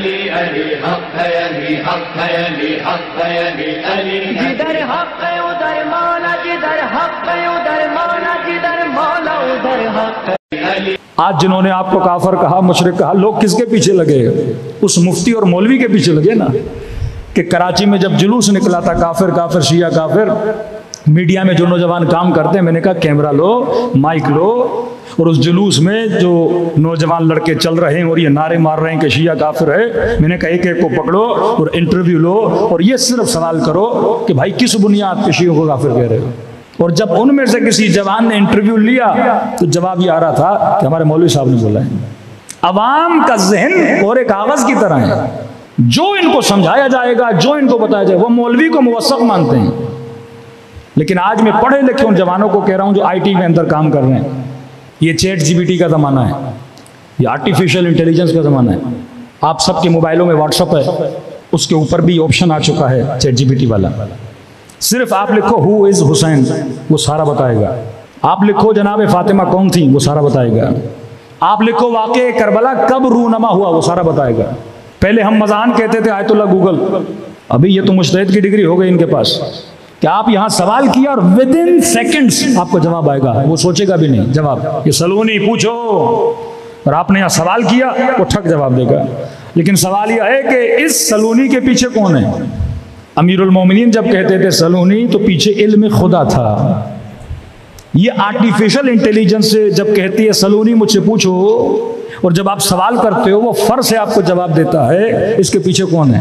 علی علی حق ہے علی حق ہے علی حق ہے علی علی جدھر حق ہے ادھر مولا جدھر حق ہے ادھر مولا جدھر مولا ادھر حق ہے علی۔ آج جنہوں نے آپ کو کافر کہا مشرک کہا لوگ کس کے پیچھے لگے؟ اس مفتی اور مولوی کے پیچھے لگے نا، کہ کراچی میں جب جلوس نکلا تھا کافر کافر شیعہ کافر، میڈیا میں جو نوجوان کام کرتے ہیں میں نے کہا کیمرہ لو مائک لو اور اس جلوس میں جو نوجوان لڑکے چل رہے ہیں اور یہ نعرے مار رہے ہیں کہ شیعہ کافر ہے، میں نے کہا ایک ایک کو پکڑو اور انٹرویو لو اور یہ صرف سوال کرو کہ بھائی کس بنیاد پہ شیعوں کو کافر کہہ رہے ہو؟ اور جب ان میں سے کسی جوان نے انٹرویو لیا تو جواب یہ آ رہا تھا کہ ہمارے مولوی صاحب نے بولا ہے۔ عوام کا ذہن اور ایک کاغذ کی طرح ہے، جو ان کو سمجھایا جائے گا جو ان کو بتایا جائے گا، وہ مولوی کو موثق مانتے ہیں۔ لیکن آج میں پڑھے لکھے ان جوانوں کو کہہ رہا ہوں جو آئی ٹی میں اندر کام کر رہے ہیں، یہ چیٹ جی پی ٹی کا زمانہ ہے، یہ آرٹیفیشل انٹیلیجنس کا زمانہ ہے۔ آپ سب کے موبائلوں میں واٹس ایپ ہے، اس کے اوپر بھی آپشن آ چکا ہے چیٹ جی پی ٹی والا، صرف آپ لکھو ہو از حسین وہ سارا بتائے گا، آپ لکھو جناب فاطمہ کون تھی وہ سارا بتائے گا، آپ لکھو واقعہ کربلا کب رونما ہوا وہ سارا بتائے گا۔ پہلے ہم مذہان کہتے تھے آیت اللہ گوگل، ابھی یہ تو مجتہد کی ڈگری ہو گئی ان کے پاس کہ آپ یہاں سوال کیا اور ودن سیکنڈز آپ کو جواب آئے گا، وہ سوچے گا بھی نہیں جواب، یہ سلونی پوچھو اور آپ نے یہاں سوال کیا وہ ٹھک جواب دے گا۔ لیکن سوال یہ ہے کہ اس سلونی کے پیچھے کون ہے؟ امیر المومنین جب کہتے تھے سلونی تو پیچھے علم خدا تھا، یہ آرٹیفیشل انٹیلیجنس سے جب کہتی ہے سلونی مجھ سے پوچھو اور جب آپ سوال کرتے ہو وہ فر سے آپ کو جواب دیتا ہے، اس کے پیچھے کون ہے؟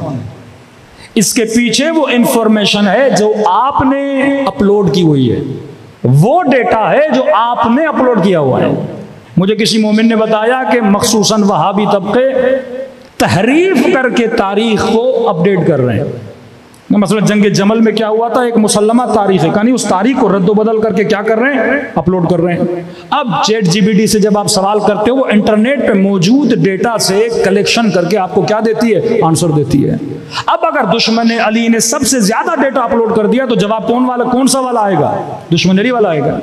اس کے پیچھے وہ انفارمیشن ہے جو آپ نے اپلوڈ کی ہوئی ہے، وہ ڈیٹا ہے جو آپ نے اپلوڈ کیا ہوا ہے۔ مجھے کسی مومن نے بتایا کہ مخصوصاً وہابی طبقے تحریف کر کے تاریخ کو اپڈیٹ کر رہے ہیں۔ مثلا جنگ جمل میں کیا ہوا تھا، ایک مسلمہ تاریخ ہے، یعنی اس تاریخ کو رد و بدل کر کے کیا کر رہے ہیں؟ اپلوڈ کر رہے ہیں۔ اب چیٹ جی پی ٹی سے جب آپ سوال کرتے ہو وہ انٹرنیٹ پہ موجود ڈیٹا سے کلیکشن کر کے آپ کو کیا دیتی ہے؟ آنسر دیتی ہے۔ اب اگر دشمن علی نے سب سے زیادہ ڈیٹا اپلوڈ کر دیا تو جواب کون سا والا آئے گا؟ دشمن علی والا آئے گا۔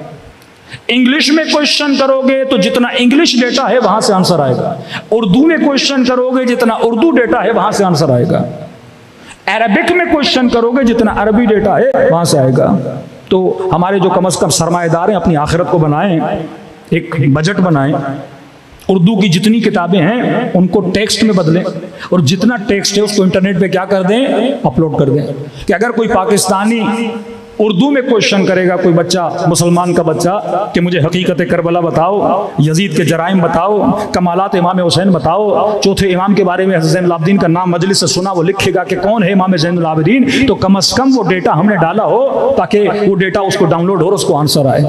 انگلش میں کوشچن کرو گے تو جتنا انگلش ڈیٹا ہے وہاں سے آنسر آئے گا، اردو میں کوشچن کرو گے جتنا اردو ڈیٹا ہے وہاں سے آنسر آئے گا، عربک میں کوشچن کرو گے جتنا عربی ڈیٹا ہے وہاں سے آئے گا۔ تو ہمارے جو کم از کم سرمایہ دار ہیں اپنی آخرت کو بنائیں، ایک بجٹ بنائیں، اردو کی جتنی کتابیں ہیں ان کو ٹیکسٹ میں بدلیں اور جتنا ٹیکسٹ ہے اس کو انٹرنیٹ پہ کیا کر دیں؟ اپلوڈ کر دیں، کہ اگر کوئی پاکستانی اردو میں کوشچن کرے گا، کوئی بچہ مسلمان کا بچہ، کہ مجھے حقیقت کربلا بتاؤ، یزید کے جرائم بتاؤ، کمالات امام حسین بتاؤ، چوتھے امام کے بارے میں زین العابدین کا نام مجلس سے سنا، وہ لکھے گا کہ کون ہے امام زین العابدین، تو کم از کم وہ ڈیٹا ہم نے ڈالا ہو تاکہ وہ ڈیٹا اس کو ڈاؤن لوڈ ہو اور اس کو آنسر آئے۔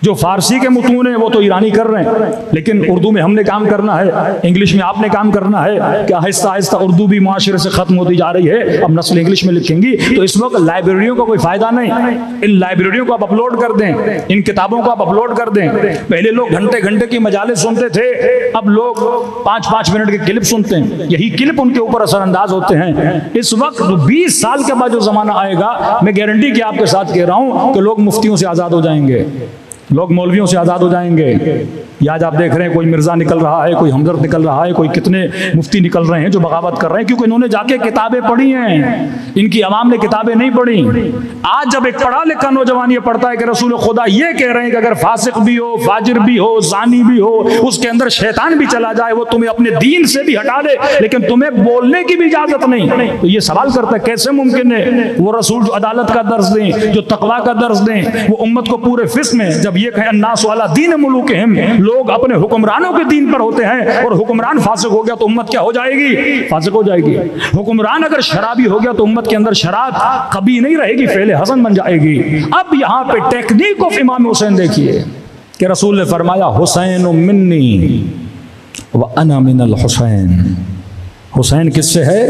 جو فارسی کے متون ہیں وہ تو ایرانی کر رہے ہیں، لیکن اردو میں ہم نے کام کرنا ہے، انگلش میں آپ نے کام کرنا ہے کہ آہستہ آہستہ اردو بھی معاشرے سے ختم ہوتی جا رہی ہے، اب نسل انگلش میں لکھیں گی، تو اس وقت لائبریریوں کا کوئی فائدہ نہیں۔ ان لائبریریوں کو آپ اپلوڈ کر دیں، ان کتابوں کو آپ اپلوڈ کر دیں۔ پہلے لوگ گھنٹے گھنٹے کی مجالس سنتے تھے، اب لوگ 5-5 منٹ کے کلپ سنتے ہیں، یہی کلپ ان کے اوپر اثر انداز ہوتے ہیں۔ اس وقت 20 سال کے بعد جو زمانہ آئے گا، میں گارنٹی کہ آپ کے ساتھ کہہ رہا ہوں کہ لوگ مفتیوں سے آزاد ہو جائیں گے، لوگ مولویوں سے آزاد ہو جائیں گے۔ یہ آج آپ دیکھ رہے ہیں کوئی مرزا نکل رہا ہے، کوئی ہمدرد نکل رہا ہے، کوئی کتنے مفتی نکل رہے ہیں جو بغاوت کر رہے ہیں، کیونکہ انہوں نے جا کے کتابیں پڑھی ہیں، ان کی عوام نے کتابیں نہیں پڑھی۔ آج جب ایک پڑھا لکھا نوجوان یہ پڑھتا ہے کہ رسول خدا یہ کہہ رہے ہیں کہ اگر فاسق بھی ہو، فاجر بھی ہو، زانی بھی ہو، اس کے اندر شیطان بھی چلا جائے، وہ تمہیں اپنے دین سے بھی ہٹا دے لیکن تمہیں بولنے کی بھی اجازت نہیں، تو یہ سوال کرتا ہے کیسے ممکن ہے؟ وہ رسول جو عدالت کا درس دیں، جو تقویٰ کا درس دیں، وہ امت کو پورے فسق میں جب یہ کہیں الناس علی دین ملوکہم، لوگ اپنے حکمرانوں کے دین پر ہوتے ہیں اور حکمران فاسق ہو گیا تو امت کیا ہو جائے گی؟ فاسق ہو جائے گی۔ حکمران اگر شرابی ہو گیا تو امت کے اندر شراب کبھی نہیں رہے گی، فعل حسن بن جائے گی۔ اب یہاں پہ ٹیکنیک آف امام حسین دیکھیے کہ رسول نے فرمایا حسین منی وانا من الحسین، حسین کس سے ہے؟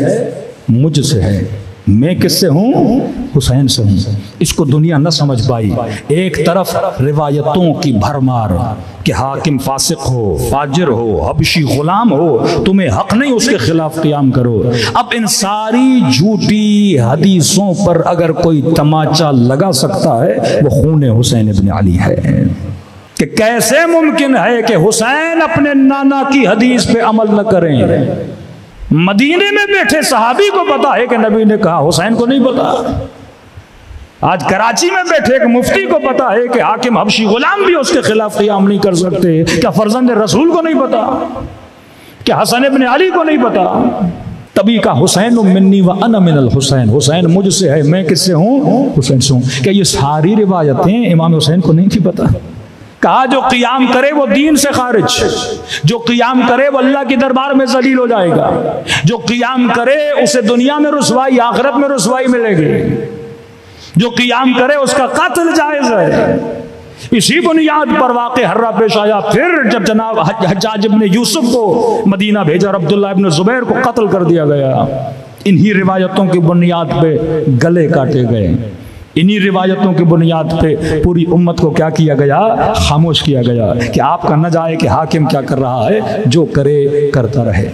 مجھ سے ہے، میں کس سے ہوں؟ حسین سے ہوں۔ اس کو دنیا نہ سمجھ پائی، ایک طرف روایتوں کی بھرمار کہ حاکم فاسق ہو، فاجر ہو، حبشی غلام ہو، تمہیں حق نہیں اس کے خلاف قیام کرو۔ اب ان ساری جھوٹی حدیثوں پر اگر کوئی تماچا لگا سکتا ہے وہ خون حسین ابن علی ہے، کہ کیسے ممکن ہے کہ حسین اپنے نانا کی حدیث پہ عمل نہ کریں، مدینے میں بیٹھے صحابی کو پتا ہے کہ نبی نے کہا، حسین کو نہیں پتا۔ آج کراچی میں بیٹھے ایک مفتی کو پتا ہے کہ حاکم حبشی غلام بھی اس کے خلاف قیام نہیں کر سکتے۔ کیا فرزند رسول کو نہیں پتا؟ کیا حسن ابن علی کو نہیں پتا؟ تبھی کا حسین منی و انا من الحسین، حسین مجھ سے ہے، میں کس سے ہوں؟ حسین سے ہوں۔ کہ یہ ساری روایتیں امام حسین کو نہیں تھی پتا؟ کہا جو قیام کرے وہ دین سے خارج، جو قیام کرے وہ اللہ کی دربار میں ذلیل ہو جائے گا، جو قیام کرے اسے دنیا میں رسوائی، آخرت میں رسوائی ملے گی، جو قیام کرے اس کا قتل جائز ہے۔ اسی بنیاد پر واقع حرہ پیش آیا۔ پھر جب جناب حجاج ابن یوسف کو مدینہ بھیجا، عبداللہ ابن زبیر کو قتل کر دیا گیا۔ انہی روایتوں کی بنیاد پہ گلے کاٹے گئے، انہی روایتوں کی بنیاد پہ پوری امت کو کیا کیا گیا؟ خاموش کیا گیا کہ آپ کا نہ جائے کہ حاکم کیا کر رہا ہے، جو کرے کرتا رہے۔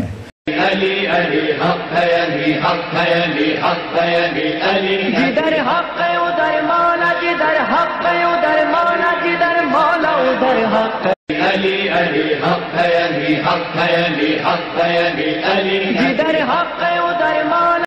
علی علی حق ہے، علی حق ہے، علی حق ہے، علی علی جدھر حق ہے ادھر مولا، جدھر حق ہے ادھر مولا، جدھر مولا ادھر حق ہے۔ علی علی حق ہے، علی حق ہے، علی حق ہے، علی علی جدھر حق ہے ادھر مولا۔